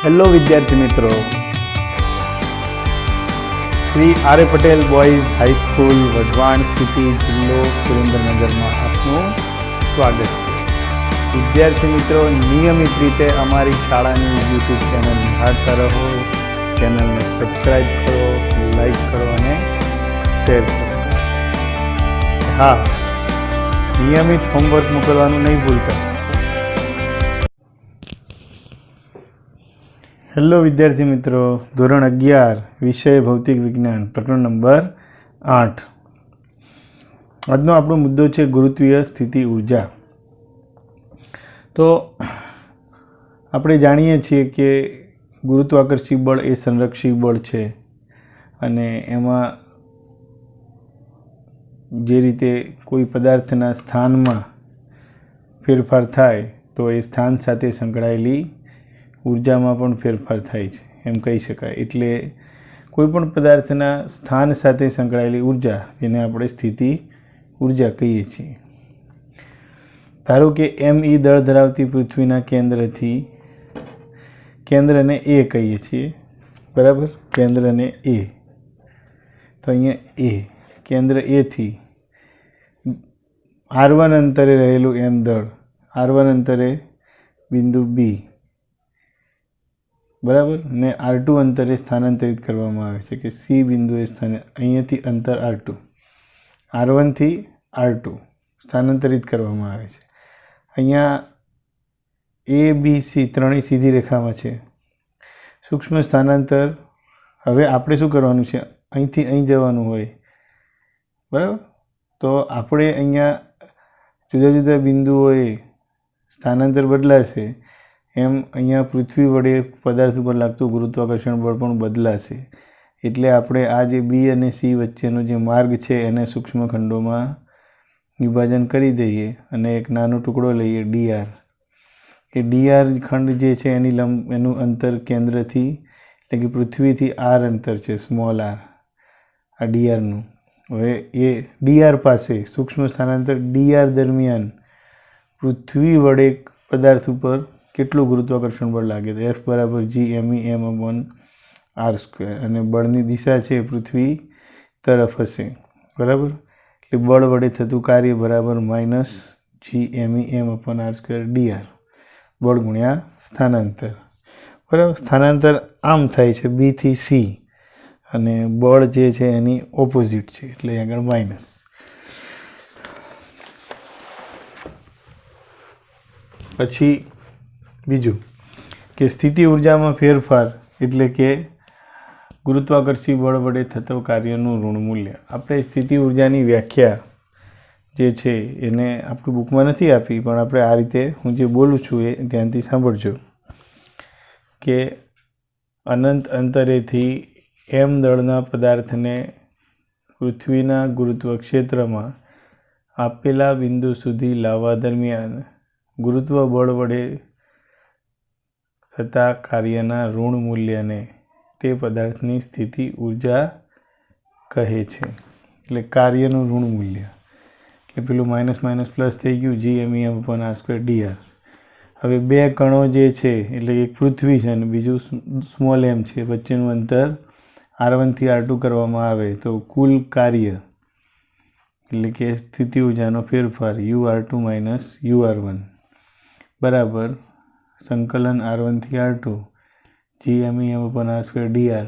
Hello વિદ્યાર્થી મિત્રો, Shri R Patel boys high school Wadhwan city જિલ્લો સુરેન્દ્રનગરમાં આપનું સ્વાગત છે। વિદ્યાર્થી મિત્રો, નિયમિત રીતે અમારી શાળાની યુટ્યુબ ચેનલ નિહાળતા રહો। ચેનલને સબસ્ક્રાઈબ કરો, લાઈક કરો અને શેર કરો। હા, નિયમિત હોમવર્ક મોકલવાનું નહીં ભૂલતા। હેલો વિદ્યાર્થી મિત્રો, ધોરણ 11 વિષય ભૌતિક વિજ્ઞાન પ્રકરણ નંબર 8। આજનો આપણો મુદ્દો છે ગુરુત્વીય સ્થિતિ ઉર્જા। તો આપણે જાણીએ છીએ કે ગુરુત્વાકર્ષી બળ એ સંરક્ષી બળ છે અને એમાં જે રીતે કોઈ પદાર્થના સ્થાનમાં ફેરફાર થાય તો એ સ્થાન સાથે સંકળાયેલી ઉર્જામાં પણ ફેરફાર થાય છે એમ કહી શકાય। એટલે કોઈપણ પદાર્થના સ્થાન સાથે સંકળાયેલી ઉર્જા, જેને આપણે સ્થિતિ ઉર્જા કહીએ છીએ। ધારો કે ME દળ ધરાવતી પૃથ્વીના કેન્દ્રને A કહીએ છીએ, બરાબર? કેન્દ્રને A, તો અહીંયા A, કેન્દ્ર A થી R1 અંતરે રહેલું M દળ, R1 અંતરે બિંદુ B, બરાબર, ને R2 અંતરે સ્થાનાંતરિત કરવામાં આવે છે કે C બિંદુએ અહીંયાથી અંતર R2, R1 થી R2 સ્થાનાંતરિત કરવામાં આવે છે। અહીંયા A, B, C ત્રણેય સીધી રેખામાં છે। સૂક્ષ્મ સ્થાનાંતર હવે આપણે શું કરવાનું છે, અહીંથી અહીં જવાનું હોય, બરાબર? તો આપણે અહીંયા જુદા જુદા બિંદુઓએ સ્થાનાંતર બદલાશે, એમ અહીંયા પૃથ્વી વડે પદાર્થ ઉપર લાગતું ગુરુત્વાકર્ષણ બળ પણ બદલાશે। એટલે આપણે આ જે B અને C વચ્ચેનો જે માર્ગ છે એને સૂક્ષ્મ ખંડોમાં વિભાજન કરી દઈએ અને એક નાનો ટુકડો લઈએ DR। એ DR ખંડ જે છે એનું અંતર કેન્દ્રથી, એટલે કે પૃથ્વીથી R અંતર છે, સ્મોલ r, આ DRનું। હવે એ DR પાસે સૂક્ષ્મ સ્થાનાંતર DR દરમિયાન પૃથ્વી વડે પદાર્થ ઉપર કેટલું ગુરુત્વાકર્ષણ બળ લાગે, તો F બરાબર G_MEM/r², અને બળની દિશા છે પૃથ્વી તરફ હશે, બરાબર? એટલે બળ વડે થતું કાર્ય બરાબર -G_MEM/r²dr, બળ ગુણ્યા સ્થાનાંતર, બરાબર? સ્થાનાંતર આમ થાય છે B થી C, અને બળ જે છે એની ઓપોઝિટ છે, એટલે આગળ માઇનસ। પછી બીજું કે સ્થિતિ ઉર્જામાં ફેરફાર એટલે કે ગુરુત્વાકર્ષી બળ વડે થતો કાર્યનું ઋણ મૂલ્ય। આપણે સ્થિતિ ઉર્જાની વ્યાખ્યા જે છે એને આપણી બુકમાં નથી આપી, પણ આપણે આ રીતે હું જે બોલું છું એ ધ્યાનથી સાંભળજો કે અનંત અંતરેથી M દળના પદાર્થને પૃથ્વીના ગુરુત્વ ક્ષેત્રમાં આપેલા બિંદુ સુધી લાવવા દરમિયાન ગુરુત્વ બળ વડે થતા કાર્યના ઋણ મૂલ્યને તે પદાર્થની સ્થિતિ ઉર્જા કહે છે। એટલે કાર્યનું ઋણ મૂલ્ય, એટલે પેલું માઇનસ માઇનસ પ્લસ થઈ ગયું, G_MEM/r²dr। હવે બે કણો જે છે, એટલે એક પૃથ્વી છે અને બીજું સ્મોલ m છે, વચ્ચેનું અંતર R1 થી R2 કરવામાં આવે તો કુલ કાર્ય એટલે કે સ્થિતિ ઉર્જાનો ફેરફાર UR2 - UR1 બરાબર સંકલન R1 થી R2 G_MEM/r²dr।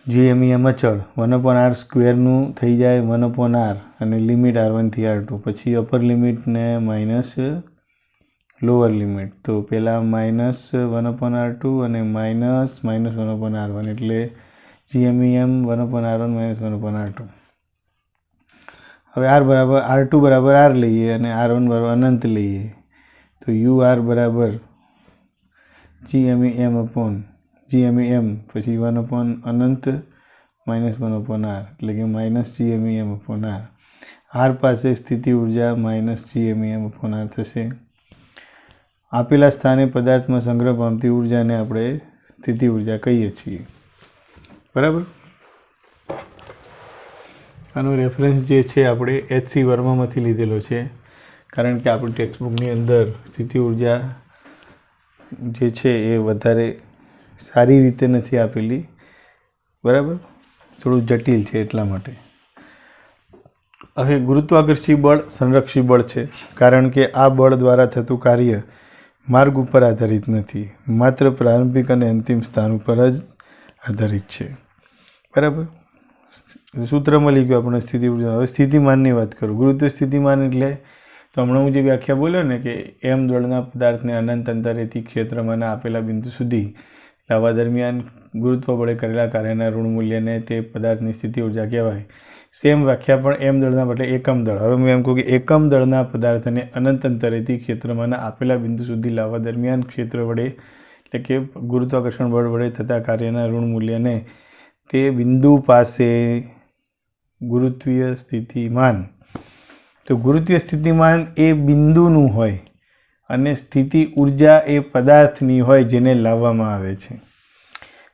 G_MEM અચળ 1/r² નું થઈ જાય 1/r, અને લિમિટ R1 થી R2, પછી અપર લિમિટ ને માઇનસ લોઅર લિમિટ, તો પહેલાં -1/r2 અને -1/r1, એટલે G_MEM 1/r1 - 1/r2। હવે R2 બરાબર R લઈએ અને R1 બરાબર અનંત લઈએ, તો UR બરાબર G_MEM પછી 1/અનંત -1/r, એટલે કે -G_MEM/r। R પાસે સ્થિતિ ઉર્જા -G_MEM/r થશે। આપેલા સ્થાને પદાર્થમાં સંગ્રહ પામતી ઉર્જાને આપણે સ્થિતિ ઉર્જા કહીએ છીએ, બરાબર? આનો રેફરન્સ જે છે આપણે HC વર્મામાંથી લીધેલો છે, કારણ કે આપણી ટેક્સ્ટબુકની અંદર સ્થિતિ ઉર્જા જે છે એ વધારે સારી રીતે નથી આપેલી, બરાબર, થોડું જટિલ છે એટલા માટે. હવે ગુરુત્વાકર્ષી બળ સંરક્ષી બળ છે, કારણ કે આ બળ દ્વારા થતું કાર્ય માર્ગ ઉપર આધારિત નથી, માત્ર પ્રારંભિક અને અંતિમ સ્થાન ઉપર જ આધારિત છે. બરાબર. સૂત્રમાં લખ્યું આપણે સ્થિતિ ઉર્જા. હવે સ્થિતિમાનની વાત કરું. ગુરુત્વ સ્થિતિમાન એટલે તો હમણાં હું જે વ્યાખ્યા બોલ્યો ને કે એમ દળના પદાર્થને અનંત અંતરેથી ક્ષેત્રમાં આપેલા બિંદુ સુધી લાવવા દરમિયાન ગુરુત્વ બળે કરેલા કાર્યના ઋણ મૂલ્યને તે પદાર્થની સ્થિતિ ઉર્જા કહેવાય. સેમ વ્યાખ્યા પણ એમ દળના બદલે એકમ દળ. હવે હું એમ કહું કે એકમ દળના પદાર્થને અનંત અંતરેથી ક્ષેત્રમાં આપેલા બિંદુ સુધી લાવવા દરમિયાન ક્ષેત્ર વડે એટલે કે ગુરુત્વાકર્ષણ બળ વડે થતા કાર્યના ઋણ મૂલ્યને તે બિંદુ પાસે ગુરુત્વીય સ્થિતિમાન. તો ગુરુત્વીય સ્થિતિમાન એ બિંદુનું હોય અને સ્થિતિ ઉર્જા એ પદાર્થની હોય જેને લાવવામાં આવે છે.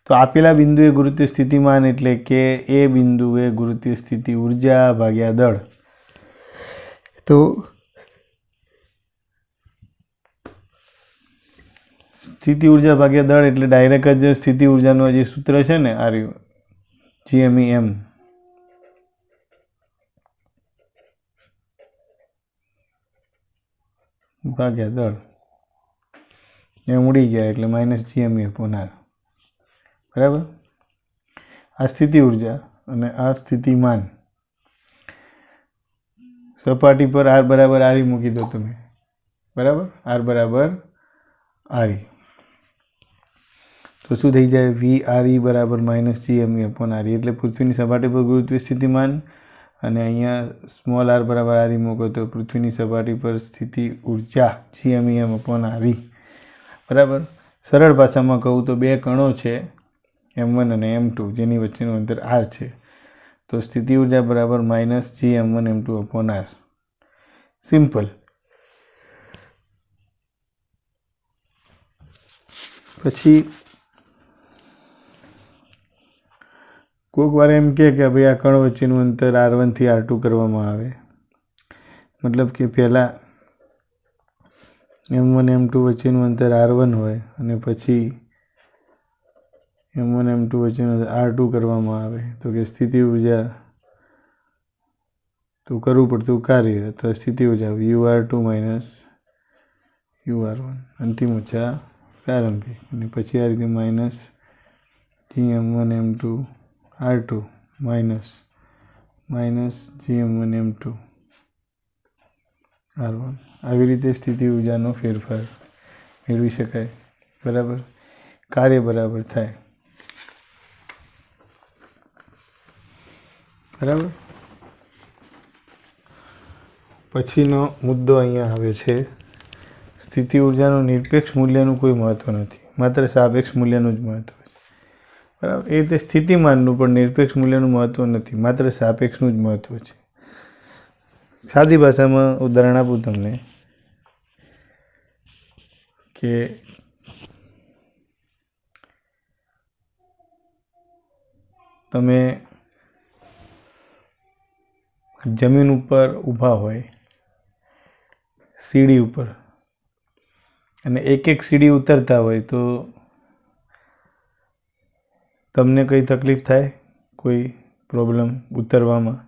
તો આપેલા બિંદુએ ગુરુત્વીય સ્થિતિમાન એટલે કે એ બિંદુએ ગુરુત્વીય સ્થિતિ ઉર્જા ભાગ્યા દળ. તો સ્થિતિ ઉર્જા ભાગ્યા દળ એટલે ડાયરેક્ટ જ સ્થિતિ ઉર્જાનું જે સૂત્ર છે ને આ રહ્યું GMEM ભાગ્યા દળ એમ ઉડી ગયા એટલે -GME/r. બરાબર. આ સ્થિતિ ઉર્જા અને આ સ્થિતિમાન. સપાટી પર r બરાબર r મૂકી દો તમે. બરાબર. r બરાબર r. તો શું થઈ જાય? VRE બરાબર -GME/r. એટલે પૃથ્વીની સપાટી પર ગુરુત્વીય સ્થિતિમાન અને અહીંયા સ્મોલ r બરાબર r મૂકો તો પૃથ્વીની સપાટી પર સ્થિતિ ઉર્જા GMEM/r. બરાબર. સરળ ભાષામાં કહું તો બે કણો છે M1 અને M2 જેની વચ્ચેનું અંતર r છે. તો સ્થિતિ ઉર્જા બરાબર -GM1M2/r. સિમ્પલ. પછી કોઈક વાર એમ કે ભાઈ આ કણ વચ્ચેનું અંતર R1 થી R2 કરવામાં આવે. મતલબ કે પહેલાં M1 M2 વચ્ચેનું અંતર R1 હોય અને પછી M1 M2 વચ્ચેનું R2 કરવામાં આવે. તો કે સ્થિતિ ઉર્જા તો કરવું પડતું કાર્ય તો સ્થિતિ ઉર્જા UR2 - UR1 અંતિમ ઉર્જા પ્રારંભિક અને પછી આ રીતે -GM1 M2 R2 -GM1 M2 R1. આવી રીતે સ્થિતિ ઉર્જાનો ફેરફાર મેળવી શકાય. બરાબર. કાર્ય બરાબર થાય. બરાબર. પછીનો મુદ્દો અહીંયા આવે છે. સ્થિતિ ઉર્જાનું નિરપેક્ષ મૂલ્યનું કોઈ મહત્વ નથી, માત્ર સાપેક્ષ મૂલ્યનું જ મહત્વ છે. બરાબર. એ રીતે સ્થિતિમાનનું પણ નિરપેક્ષ મૂલ્યનું મહત્વ નથી, માત્ર સાપેક્ષનું જ મહત્વ છે. સાદી ભાષામાં ઉદાહરણ આપું તમને કે તમે જમીન ઉપર ઊભા હોય સીડી ઉપર અને એક સીડી ઉતરતા હોય તો તમને કઈ તકલીફ થાય? કોઈ પ્રોબ્લેમ ઉતરવામાં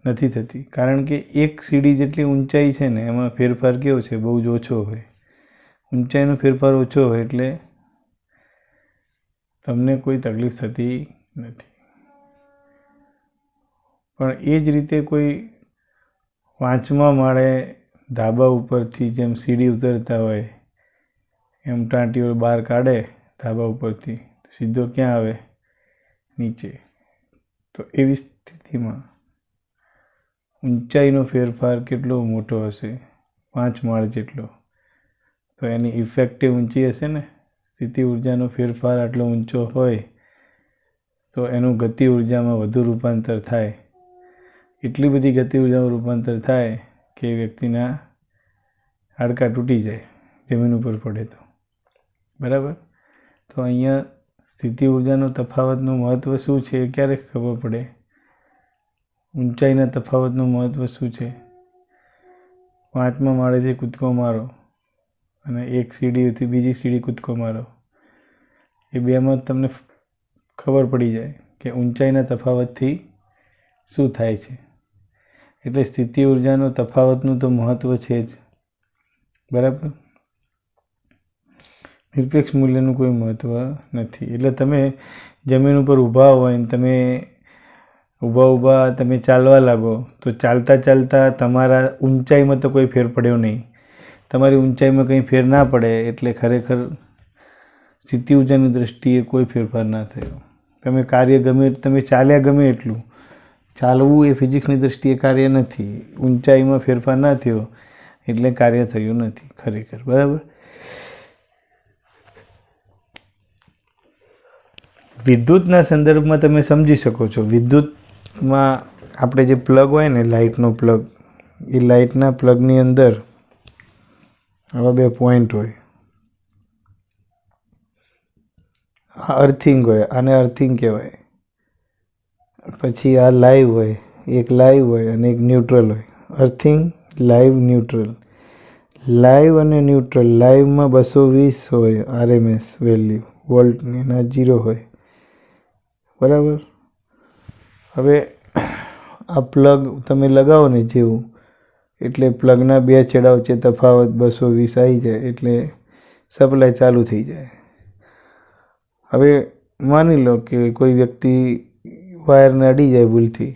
નથી થતી, કારણ કે એક સીડી જેટલી ઊંચાઈ છે ને એમાં ફેરફાર કેવો છે? બહુ જ ઓછો હોય. ઊંચાઈનો ફેરફાર ઓછો હોય એટલે તમને કોઈ તકલીફ થતી નથી. પણ એ જ રીતે કોઈ 5મા માળે ધાબા ઉપરથી જેમ સીડી ઉતરતા હોય એમ ટાંટીઓ બહાર કાઢે ધાબા ઉપરથી તો સીધો ક્યાં આવે? નીચે. તો એવી સ્થિતિમાં ઊંચાઈનો ફેરફાર કેટલો મોટો હશે? 5 માળ જેટલો. તો એની ઇફેક્ટિવ ઊંચી હશે ને. સ્થિતિ ઉર્જાનો ફેરફાર આટલો ઊંચો હોય તો એનું ગતિ ઉર્જામાં વધુ રૂપાંતર થાય. એટલી બધી ગતિ ઉર્જામાં રૂપાંતર થાય કે વ્યક્તિના હાડકાં તૂટી જાય જમીન ઉપર પડે તો. બરાબર. તો અહીંયા સ્થિતિ ઉર્જાનો તફાવતનું મહત્ત્વ શું છે એ ક્યારે ખબર પડે? ઊંચાઈના તફાવતનું મહત્ત્વ શું છે? 5મા માળેથી કૂદકો મારો અને એક સીડીથી બીજી સીડી કૂદકો મારો, એ બેમાં તમને ખબર પડી જાય કે ઊંચાઈના તફાવતથી શું થાય છે. એટલે સ્થિતિ ઉર્જાનો તફાવતનું તો મહત્ત્વ છે જ, બરાબર. નિરપેક્ષ મૂલ્યનું કોઈ મહત્ત્વ નથી. એટલે તમે જમીન ઉપર ઊભા હોય ને તમે ઊભા તમે ચાલવા લાગો તો ચાલતા ચાલતા તમારા ઊંચાઈમાં તો કોઈ ફેર પડ્યો નહીં. તમારી ઊંચાઈમાં કંઈ ફેર ના પડે એટલે ખરેખર સ્થિતિ ઉર્જાની દૃષ્ટિએ કોઈ ફેરફાર ના થયો. તમે કાર્ય તમે ચાલ્યા ગમે એટલું, ચાલવું એ ફિઝિક્સની દૃષ્ટિએ કાર્ય નથી. ઊંચાઈમાં ફેરફાર ના થયો એટલે કાર્ય થયું નથી ખરેખર, બરાબર. વિદ્યુતના સંદર્ભમાં તમે સમજી શકો છો. વિદ્યુતમાં આપણે જે પ્લગ હોય ને, લાઇટનો પ્લગ, એ લાઇટના પ્લગની અંદર આવા બે પોઈન્ટ હોય. આ અર્થિંગ હોય, આને અર્થિંગ કહેવાય. પછી આ લાઈવ હોય, એક લાઈવ હોય અને એક ન્યુટ્રલ હોય. Earthing, live, neutral. લાઈવ અને ન્યુટ્રલ. લાઈવમાં 220 હોય RMS વેલ્યુ વોલ્ટની, ના 0 હોય, બરાબર. હવે આ પ્લગ તમે લગાવો ને જેવું, એટલે પ્લગના બે છેડા વચ્ચે તફાવત 220 આવી જાય એટલે સપ્લાય ચાલુ થઈ જાય. હવે માની લો કે કોઈ વ્યક્તિ વાયરને અડી જાય ભૂલથી.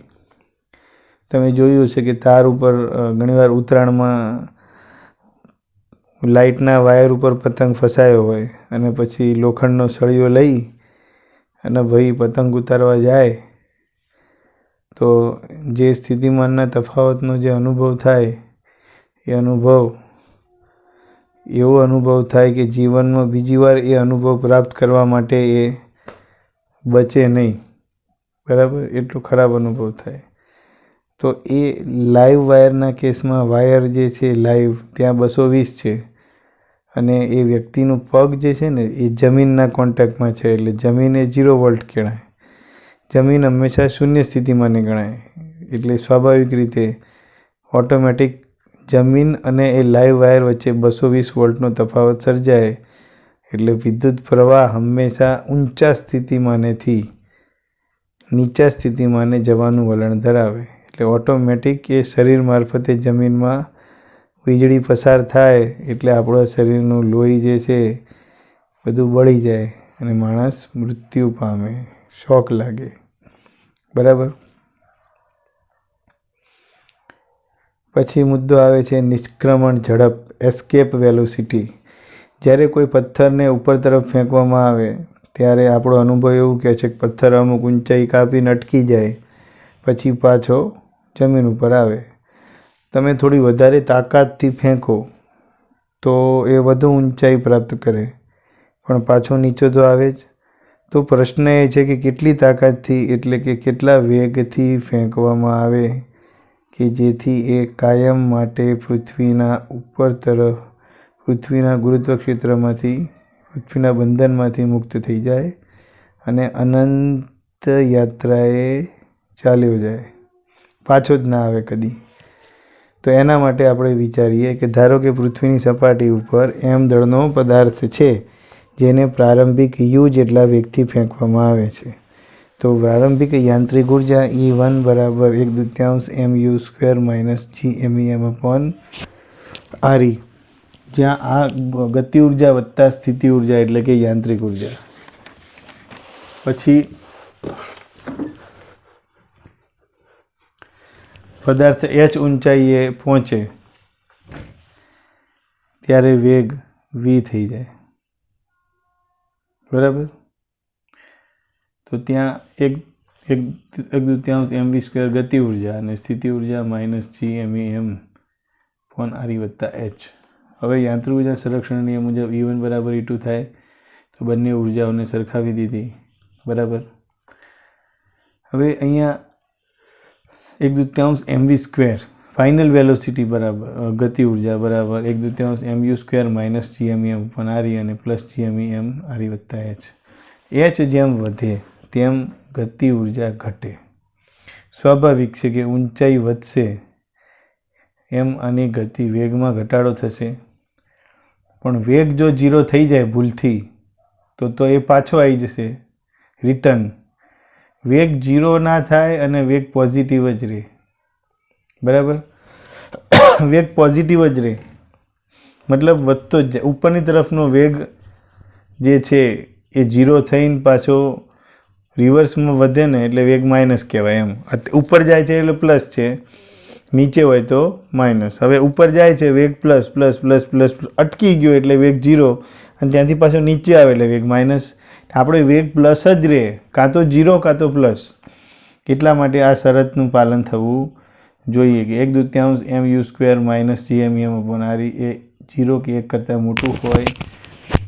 તમે જોયું હશે કે તાર ઉપર ઘણીવાર ઉત્તરાયણમાં લાઇટના વાયર ઉપર પતંગ ફસાયો હોય અને પછી લોખંડનો સળિયો લઈ અને ભાઈ પતંગ ઉતારવા જાય તો જે સ્થિતિમાનના તફાવતનો જે અનુભવ થાય એ એવો અનુભવ થાય કે જીવનમાં બીજી વાર એ અનુભવ પ્રાપ્ત કરવા માટે એ બચે નહીં, બરાબર. એટલો ખરાબ અનુભવ થાય. તો એ લાઈવ વાયરના કેસમાં વાયર જે છે લાઈવ, ત્યાં 220 છે અને એ વ્યક્તિનું પગ જે છે ને એ જમીનના કોન્ટેક્ટમાં છે, એટલે જમીન એ 0 વોલ્ટ ગણાય. જમીન હંમેશા શૂન્ય સ્થિતિમાં ગણાય. એટલે સ્વાભાવિક રીતે ઓટોમેટિક જમીન અને એ લાઈવ વાયર વચ્ચે 220 વોલ્ટનો તફાવત સર્જાય. એટલે વિદ્યુત પ્રવાહ હંમેશા ઊંચા સ્થિતિમાનેથી નીચા સ્થિતિમાને જવાનું વલણ ધરાવે. એટલે ઓટોમેટિક એ શરીર મારફતે જમીનમાં વીજળી પસાર થાય એટલે આપણા શરીરનું લોહી જે છે બધું બળી જાય અને માણસ મૃત્યુ પામે, શોક લાગે, બરાબર. પછી મુદ્દો આવે છે નિષ્ક્રમણ ઝડપ, એસ્કેપ વેલોસિટી. જ્યારે કોઈ પથ્થરને ઉપર તરફ ફેંકવામાં આવે ત્યારે આપણો અનુભવ એવું કહે છે કે પથ્થર અમુક ઊંચાઈ કાપીને અટકી જાય પછી પાછો જમીન ઉપર આવે. તમે થોડી વધારે તાકાતથી ફેંકો તો એ વધુ ઊંચાઈ પ્રાપ્ત કરે પણ પાછો નીચો તો આવે જ. તો પ્રશ્ન એ છે કે કેટલી તાકાતથી, એટલે કે કેટલા વેગથી ફેંકવામાં આવે કે જેથી એ કાયમ માટે પૃથ્વીના ઉપર તરફ, પૃથ્વીના ગુરુત્વક્ષેત્રમાંથી, પૃથ્વીના બંધનમાંથી મુક્ત થઈ જાય અને અનંત યાત્રાએ ચાલ્યો જાય, પાછો જ ના આવે કદી. તો એના માટે આપણે વિચારીએ કે ધારો કે પૃથ્વીની સપાટી ઉપર m દળનો પદાર્થ છે જેને પ્રારંભિક u જેટલા વેગથી ફેંકવામાં આવે છે. તો પ્રારંભિક યાંત્રિક ઉર્જા E1 બરાબર 1/2 mu² - Gmem/RE, જ્યાં આ ગતિ ઉર્જા વત્તા સ્થિતિ ઉર્જા એટલે કે યાંત્રિક ઉર્જા. પછી પદાર્થ h ઊંચાઈએ પહોંચે ત્યારે વેગ v થઈ જાય, બરાબર. તો ત્યાં 1/2 mv² ગતિ ઉર્જા અને સ્થિતિ ઉર્જા -Gmem/RE વત્તા h. હવે યાંત્રિક ઉર્જા સંરક્ષણ નિયમ મુજબ E1 બરાબર E2 થાય તો બંને ઉર્જાઓને સરખાવી દીધી, બરાબર. હવે અહીંયા 1/2 mv² ફાઇનલ વેલોસિટી બરાબર ગતિ ઉર્જા બરાબર 1/2 mu² - Gmem/RE અને +Gmem/RE વત્તા h. h જેમ વધે તેમ ગતિ ઉર્જા ઘટે. સ્વાભાવિક છે કે ઊંચાઈ વધશે એમ આની ગતિ વેગમાં ઘટાડો થશે પણ વેગ જો 0 થઈ જાય ભૂલથી તો એ પાછો આવી જશે રિટર્ન. વેગ 0 ના થાય અને વેગ પોઝિટિવ જ રહે, બરાબર. વેગ પોઝિટિવ જ રહે મતલબ વધતો જ જાય. ઉપરની તરફનો વેગ જે છે એ 0 થઈને પાછો રિવર્સમાં વધે ને એટલે વેગ માઇનસ કહેવાય એમ. ઉપર જાય છે એટલે પ્લસ છે, નીચે હોય તો માઇનસ. હવે ઉપર જાય છે વેગ પ્લસ પ્લસ પ્લસ પ્લસ અટકી ગયો એટલે વેગ 0 અને ત્યાંથી પાછો નીચે આવે એટલે વેગ માઇનસ. આપણે વેગ પ્લસ જ રહે, કાં તો 0 કાં તો પ્લસ. એટલા માટે આ શરતનું પાલન થવું જોઈએ કે 1/2 mu² માઇનસ gmem/re એ 0 કે 1 કરતાં મોટું હોય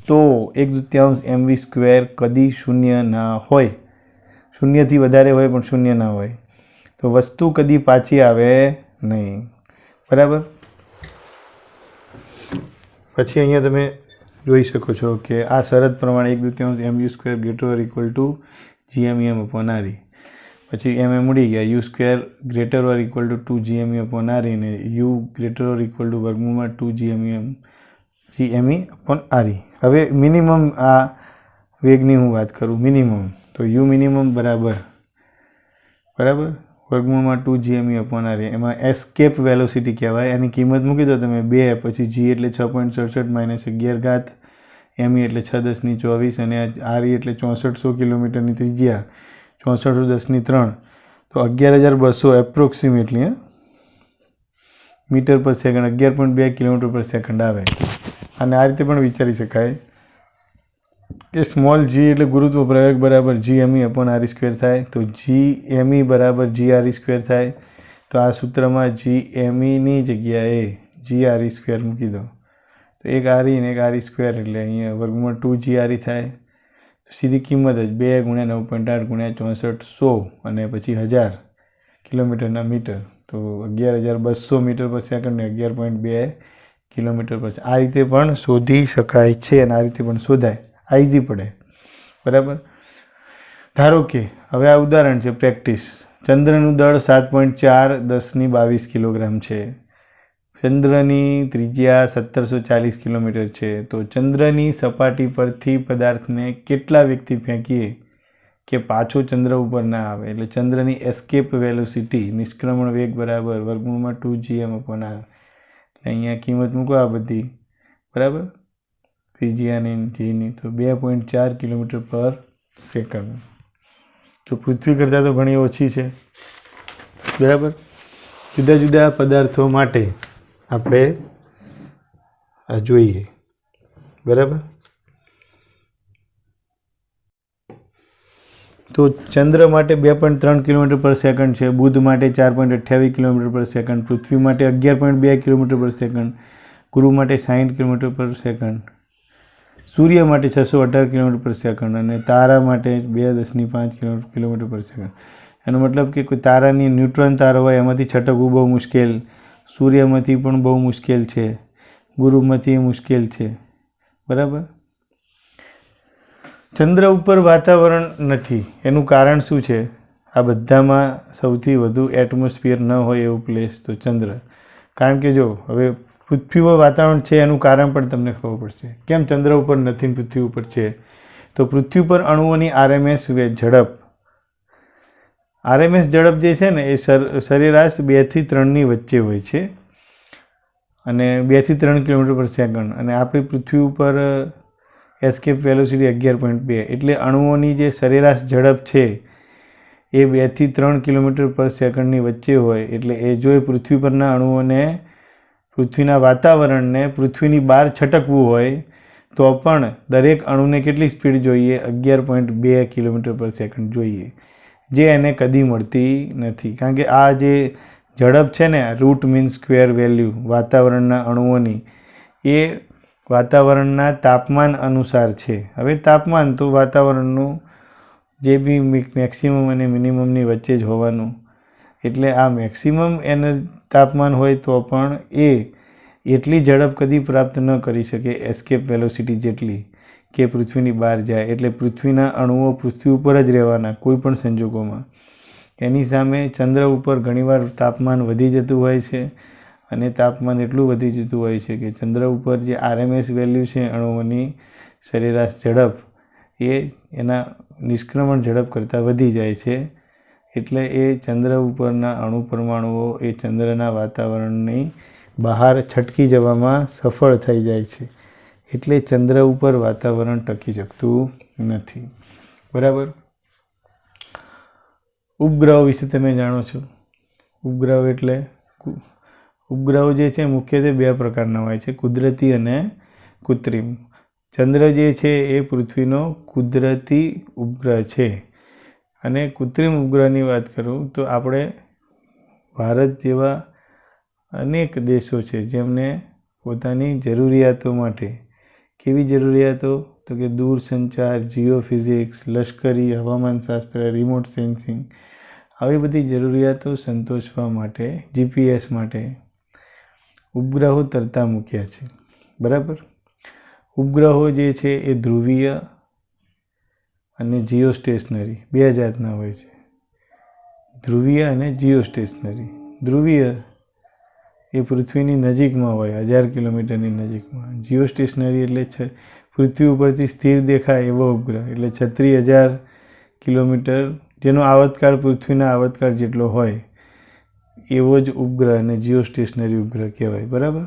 તો 1/2 mv² કદી શૂન્ય ના હોય. શૂન્યથી વધારે હોય પણ શૂન્ય ના હોય તો વસ્તુ કદી પાછી આવે નહીં, બરાબર. પછી અહીંયા તમે જોઈ શકો છો કે આ શરત પ્રમાણે 1/2 mu² > gmem/re. પછી mm ઉડી ગયા, u² > 2 gmem/re ને u > વર્ગમૂળમાં 2 gme/re. હવે મિનિમમ આ વેગની હું વાત કરું, મિનિમમ તો u મિનિમમ બરાબર વર્ગમૂળમાં 2 gme/re. એમાં એસ્કેપ વેલોસિટી કહેવાય. એની કિંમત મૂકી દો તમે 2, પછી g એટલે 6.67 - 11 me એટલે 6×1024 અને re એટલે 6400 કિલોમીટરની ત્રિજ્યા 6410 તો 11200 એપ્રોક્સિમેટલી મીટર પર સેકન્ડ 11.2 કિલોમીટર પર સેકન્ડ આવે. અને આ રીતે પણ વિચારી શકાય કે સ્મોલ g એટલે ગુરુત્વ પ્રવેગ બરાબર gme/re² થાય તો gme બરાબર gre² થાય. તો આ સૂત્રમાં gmeની જગ્યાએ gre² મૂકી દો તો એક re અને એક re² એટલે અહીંયા વર્ગમૂળ 2 gre થાય. તો સીધી કિંમત જ 2 × 9.8 × 6400 અને પછી 1000 કિલોમીટરના મીટર તો 11200 મીટર પર સેકન્ડ ને 11.2 કિલોમીટર પર. આ રીતે પણ શોધી શકાય છે અને આ રીતે પણ શોધાય, આ ઇઝી પડે, બરાબર. ધારો કે હવે આ ઉદાહરણ છે પ્રેક્ટિસ. ચંદ્રનું દળ 7.4 1022 કિલોગ્રામ છે. ચંદ્રની ત્રિજ્યા 1740 કિલોમીટર છે. તો ચંદ્રની સપાટી પરથી પદાર્થને કેટલા વેગથી ફેંકીએ કે પાછો ચંદ્ર ઉપર ના આવે. એટલે ચંદ્રની એસ્કેપ વેલોસિટી નિષ્ક્રમણ વેગ બરાબર વર્ગમૂળમાં 2 gm/r. એટલે અહીંયા કિંમત મૂકો આ બધી, બરાબર, ત્રિજ્યાની જીની તો 2.4 કિલોમીટર પર સેકન્ડ. તો પૃથ્વી કરતાં તો ઘણી ઓછી છે, બરાબર. જુદા જુદા પદાર્થો માટે આપણે આ જોઈએ, બરાબર. તો ચંદ્ર માટે 2.3 કિલોમીટર પર સેકન્ડ છે, બુધ માટે 4.28 કિલોમીટર પર સેકન્ડ, પૃથ્વી માટે 11.2 કિલોમીટર પર સેકન્ડ, ગુરુ માટે 60 કિલોમીટર પર સેકન્ડ, સૂર્ય માટે 618 કિલોમીટર પર સેકન્ડ અને તારા માટે 2.5 કિલોમીટર પર સેકન્ડ. એનો મતલબ કે કોઈ તારાની ન્યુટ્રોન તારો હોય એમાંથી છટકવું બહુ મુશ્કેલ, સૂર્યમાંથી પણ બહુ મુશ્કેલ છે, ગુરુમાંથી મુશ્કેલ છે, બરાબર. ચંદ્ર ઉપર વાતાવરણ નથી. એનું કારણ શું છે? આ બધામાં સૌથી વધુ એટમોસ્ફિયર ન હોય એવું પ્લેસ તો ચંદ્ર. કારણ કે જો હવે પૃથ્વી પર વાતાવરણ છે એનું કારણ પણ તમને ખબર પડશે. કેમ ચંદ્ર ઉપર નથી પૃથ્વી ઉપર છે? તો પૃથ્વી પર અણુઓની RMS ઝડપ, RMS ઝડપ જે છે ને એ સરેરાશ 2 થી 3ની વચ્ચે હોય છે અને 2 થી 3 કિલોમીટર પર સેકન્ડ. અને આપણી પૃથ્વી ઉપર એસ્કેપ વેલોસિટી 11.2 એટલે અણુઓની જે સરેરાશ ઝડપ છે એ 2 થી 3 કિલોમીટર પર સેકન્ડની વચ્ચે હોય. એટલે એ જો એ પૃથ્વી પરના અણુઓને પૃથ્વીના વાતાવરણને પૃથ્વીની બહાર છટકવું હોય તો પણ દરેક અણુને કેટલી સ્પીડ જોઈએ? 11.2 કિલોમીટર પર સેકન્ડ જોઈએ, જે એને કદી મળતી નથી. કારણ કે આ જે ઝડપ છે ને રૂટ મીન સ્ક્વેર વેલ્યુ વાતાવરણના અણુઓની એ વાતાવરણના તાપમાન અનુસાર છે. હવે તાપમાન તો વાતાવરણનું જે બી મેક્સિમમ અને મિનિમમની વચ્ચે જ હોવાનું. એટલે આ મેક્સિમમ તાપમાન હોય તો પણ એ એટલી ઝડપ કદી પ્રાપ્ત ન કરી શકે એસ્કેપ વેલોસિટી જેટલી કે પૃથ્વીની બહાર જાય. એટલે પૃથ્વીના અણુઓ પૃથ્વી ઉપર જ રહેવાના કોઈ પણ સંજોગોમાં. એની સામે ચંદ્ર ઉપર ઘણીવાર તાપમાન વધી જતું હોય છે અને તાપમાન એટલું વધી જતું હોય છે કે ચંદ્ર ઉપર જે RMS વેલ્યુ છે અણુઓની સરેરાશ ઝડપ એ એના નિષ્ક્રમણ ઝડપ કરતાં વધી જાય છે, એટલે એ ચંદ્ર ઉપરના અણુ પરમાણુઓ એ ચંદ્રના વાતાવરણની બહાર છટકી જવામાં સફળ થઈ જાય છે, એટલે ચંદ્ર ઉપર વાતાવરણ ટકી શકતું નથી. બરાબર. ઉપગ્રહો વિશે તમે જાણો છો. ઉપગ્રહો એટલે ઉપગ્રહો જે છે મુખ્યત્વે બે પ્રકારના હોય છે, કુદરતી અને કૃત્રિમ. ચંદ્ર જે છે એ પૃથ્વીનો કુદરતી ઉપગ્રહ છે, અને કૃત્રિમ ઉપગ્રહની વાત કરું તો આપણે ભારત જેવા અનેક દેશો છે જેમને પોતાની જરૂરિયાતો માટે, કેવી જરૂરિયાતો તો કે દૂરસંચાર, જીઓફિઝિક્સ, લશ્કરી, હવામાનશાસ્ત્ર, રિમોટ સેન્સિંગ, આવી બધી જરૂરિયાતો સંતોષવા માટે GPS માટે ઉપગ્રહો તરતા મૂક્યા છે. બરાબર. ઉપગ્રહો જે છે એ ધ્રુવીય અને જીઓસ્ટેશનરી બે જાતના હોય છે. ધ્રુવીય અને જીઓસ્ટેશનરી. ધ્રુવીય એ પૃથ્વીની નજીકમાં હોય, 1000 કિલોમીટરની નજીકમાં. જીઓસ્ટેશનરી એટલે પૃથ્વી ઉપરથી સ્થિર દેખાય એવો ઉપગ્રહ, એટલે 36,000 કિલોમીટર, જેનો આવર્તકાળ પૃથ્વીના આવર્તકાળ જેટલો હોય એવો જ ઉપગ્રહ અને જીઓસ્ટેશનરી ઉપગ્રહ કહેવાય. બરાબર.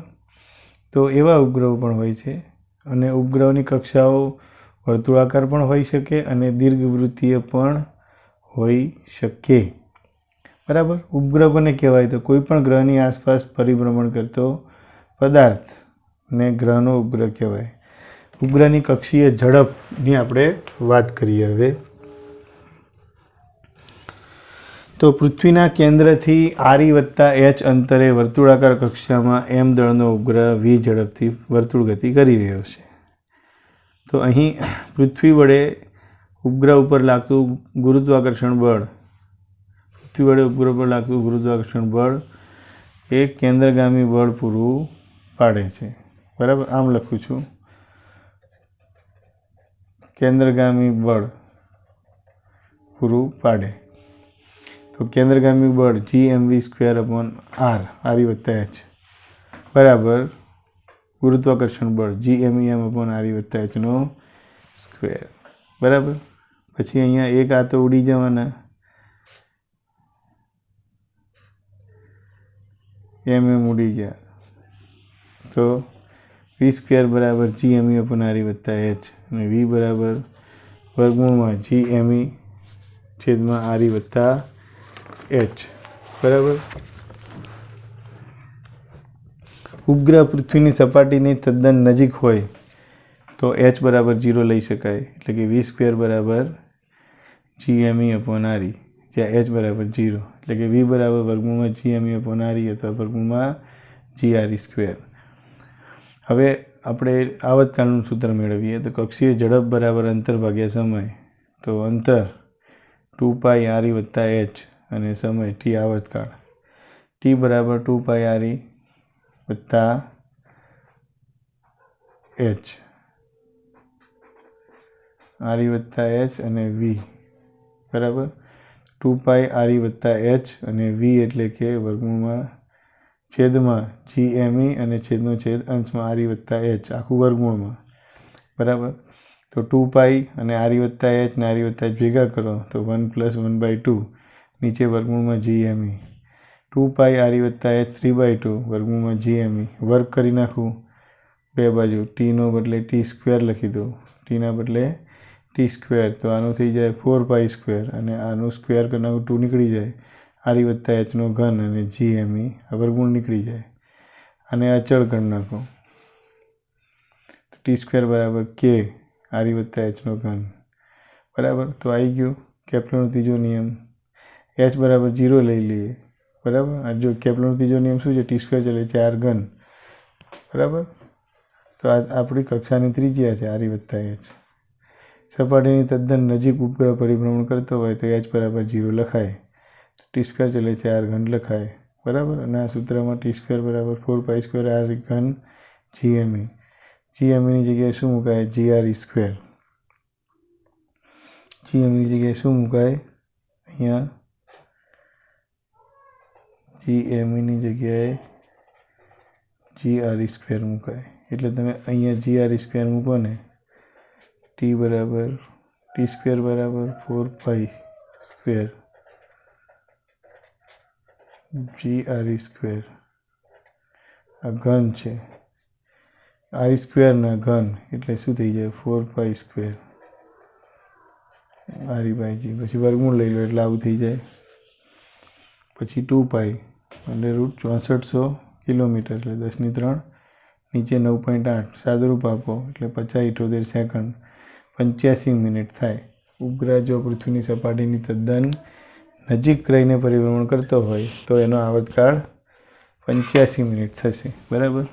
તો એવા ઉપગ્રહો પણ હોય છે, અને ઉપગ્રહોની કક્ષાઓ વર્તુળાકાર પણ હોઈ શકે અને દીર્ઘવૃત્તીય પણ હોઈ શકે. બરાબર. ઉપગ્રહ કોને કહેવાય તો કોઈ પણ ગ્રહની આસપાસ પરિભ્રમણ કરતો પદાર્થ ને ગ્રહનો ઉપગ્રહ કહેવાય. ઉપગ્રહની કક્ષીય ઝડપની આપણે વાત કરીએ હવે. તો પૃથ્વીના કેન્દ્રથી RE+H અંતરે વર્તુળાકાર કક્ષામાં M દળનો ઉપગ્રહ v ઝડપથી વર્તુળ ગતિ કરી રહ્યો છે. તો અહીં પૃથ્વી વડે ઉપગ્રહ ઉપર લાગતું ગુરુત્વાકર્ષણ બળ, પૃથ્વી વડે ઉપગ્રહ પર લાગતું ગુરુત્વાકર્ષણ બળ એ કેન્દ્રગામી બળ પૂરું પાડે છે. બરાબર. આમ લખું છું, કેન્દ્રગામી બળ પૂરું પાડે. તો કેન્દ્રગામી બળ Gmv²/r RE+H બરાબર ગુરુત્વાકર્ષણ બળ Gmem/RE+H². બરાબર. પછી અહીંયા એક આ તો ઉડી જવાના, mm ઉડી ગયા, તો v² બરાબર Gme/RE+H અને v બરાબર વર્ગમૂળમાં Gme/RE+H. બરાબર. ઉપગ્રહ પૃથ્વીની સપાટીની તદ્દન નજીક હોય તો h બરાબર 0 લઈ શકાય, એટલે કે v² બરાબર Gme/RE, જ્યાં h બરાબર 0, એટલે કે v બરાબર વર્ગમૂળમાં Gme/RE અથવા વર્ગમૂળમાં GRE². હવે આપણે આવર્તકાળનું સૂત્ર મેળવીએ તો કક્ષીય ઝડપ બરાબર અંતર ભાગ્યા સમય. તો અંતર 2πRE+H અને સમય t આવર્તકાળ, t બરાબર 2πRE+H RE+H અને v બરાબર 2πRE+H અને v એટલે કે વર્ગમૂળમાં છેદમાં Gme અને છેદનો છેદ અંશમાં RE+H આખું વર્ગમૂળમાં. બરાબર. તો 2π અને RE+H ને RE+H ભેગા કરો તો 1 + 1/2 નીચે વર્ગમૂળમાં Gme. 2π RE+H 3/2 વર્ગમૂળમાં Gme. વર્ગ કરી નાખું બે બાજુ, t નો બદલે t² લખી દો, tના બદલે t², તો આનું થઈ જાય 4π² અને આનું સ્ક્વેર કરી નાખું 2 નીકળી જાય, RE+H નો ઘન અને Gme આ વર્ગમૂળ નીકળી જાય, અને અચળ કરી નાખો, t² બરાબર k RE+H નો ઘન. બરાબર. તો આવી ગયું કેપ્લરનો ત્રીજો નિયમ. h બરાબર 0 લઈ લઈએ. બરાબર. આ જો કેપ્લરનો ત્રીજો નિયમ શું છે, t² એટલે 4 ઘન. બરાબર. તો આ આપણી કક્ષાની ત્રિજ્યા છે RE+H. સપાટીની તદ્દન નજીક ઉપગ્રહ પરિભ્રમણ કરતો હોય તો h બરાબર 0 લખાય, t² એટલે 4 ઘન લખાય. બરાબર. અને આ સૂત્રમાં t² બરાબર 4π² r ઘન Gme. Gmeની જગ્યાએ શું મુકાય, GRE². Gmeની જગ્યાએ શું મુકાય, અહીંયા Gmeની જગ્યાએ GR² મુકાય એટલે તમે અહીંયા GR² મૂકો ને T² બરાબર 4π² GR². આ ઘન છે, R² ના ઘન એટલે શું થઈ જાય 4π². R/G પછી વર્ગમૂળ લઈ લો એટલે આવું થઈ જાય. પછી 2π √6400 કિલોમીટર એટલે 10⁻³ નીચે 9.8 સાદુરૂપ આપો એટલે 5078 સેકન્ડ 85 મિનિટ થાય. ઉપગ્રહ જો પૃથ્વીની સપાટીની તદ્દન નજીક રહીને પરિભ્રમણ કરતો હોય તો એનો આવર્તકાળ 85 મિનિટ થશે. બરાબર?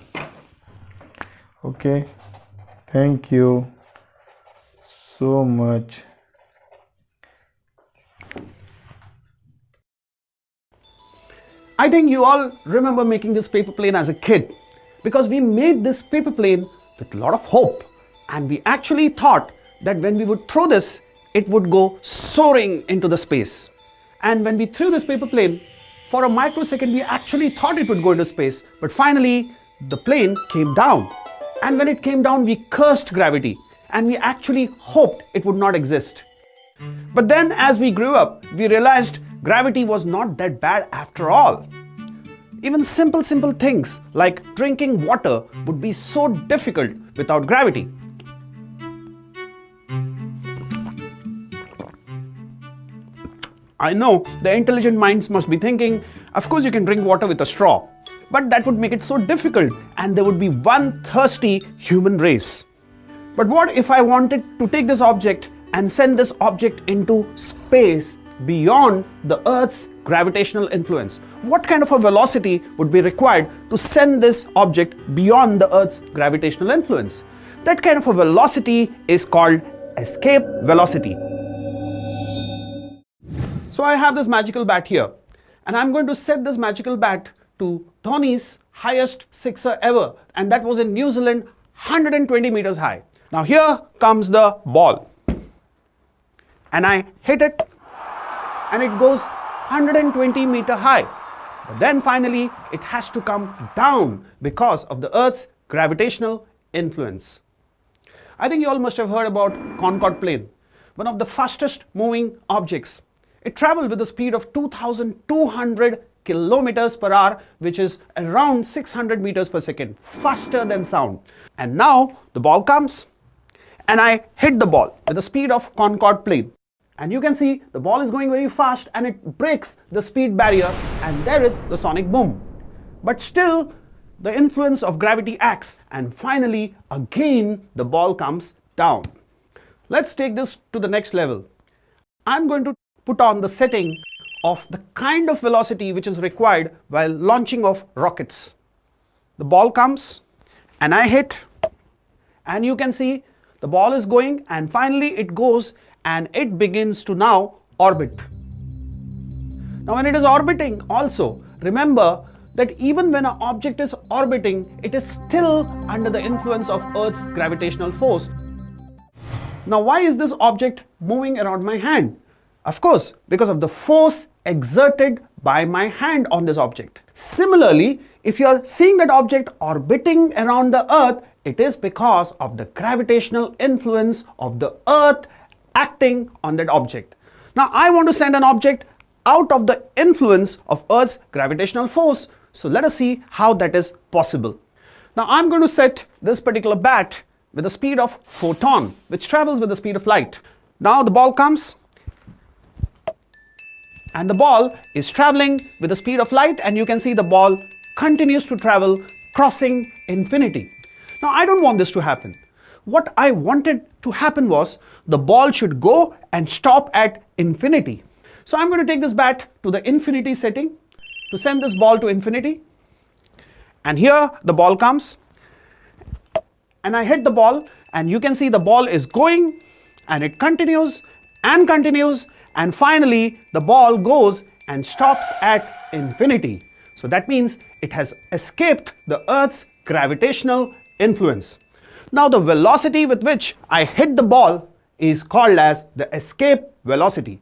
Okay, thank you so much. I think you all remember making this paper plane as a kid, because we made this paper plane with a lot of hope, and we actually thought that when we would throw this, it would go soaring into the space. And when we threw this paper plane, for a microsecond we actually thought it would go into space, but finally the plane came down. And when it came down, we cursed gravity, and we actually hoped it would not exist. But then as we grew up, we realized gravity was not that bad after all. Even simple things like drinking water would be so difficult without gravity. I know the intelligent minds must be thinking, of course you can drink water with a straw, but that would make it so difficult and there would be one thirsty human race. But what if I wanted to take this object and send this object into space beyond the Earth's gravitational influence? What kind of a velocity would be required to send this object beyond the Earth's gravitational influence? That kind of a velocity is called escape velocity. So I have this magical bat here, and I'm going to set this magical bat to Dhoni's highest sixer ever, and that was in New Zealand, 120 meters high. Now here comes the ball, and I hit it, and it goes 120 meter high. But then finally it has to come down because of the Earth's gravitational influence. I think you all must have heard about Concorde plane, one of the fastest moving objects. It traveled with a speed of 2,200 kilometers per hour, which is around 600 meters per second, faster than sound. And now the ball comes, and I hit the ball with the speed of Concorde plane. And you can see the ball is going very fast, and it breaks the speed barrier, and there is the sonic boom. But still the influence of gravity acts, and finally again the ball comes down. Let's take this to the next level. I'm going to put on the setting of the kind of velocity which is required while launching of rockets. The ball comes, and I hit, and you can see the ball is going, and finally it goes and it begins to now orbit. Now when it is orbiting also, remember that even when an object is orbiting, it is still under the influence of Earth's gravitational force. Now why is this object moving around my hand? Of course, because of the force exerted by my hand on this object. Similarly, if you are seeing that object orbiting around the Earth, it is because of the gravitational influence of the Earth acting on that object. Now I want to send an object out of the influence of Earth's gravitational force. So let us see how that is possible. Now I'm going to set this particular bat with the speed of photon, which travels with the speed of light. Now the ball comes, and the ball is traveling with the speed of light, and you can see the ball continues to travel, crossing infinity. Now I don't want this to happen. What I wanted to happen was the ball should go and stop at infinity. So I'm going to take this bat to the infinity setting to send this ball to infinity. And here the ball comes, and I hit the ball, and you can see the ball is going, and it continues and continues, and finally the ball goes and stops at infinity. So that means it has escaped the Earth's gravitational influence. Now the velocity with which I hit the ball is called as the escape velocity.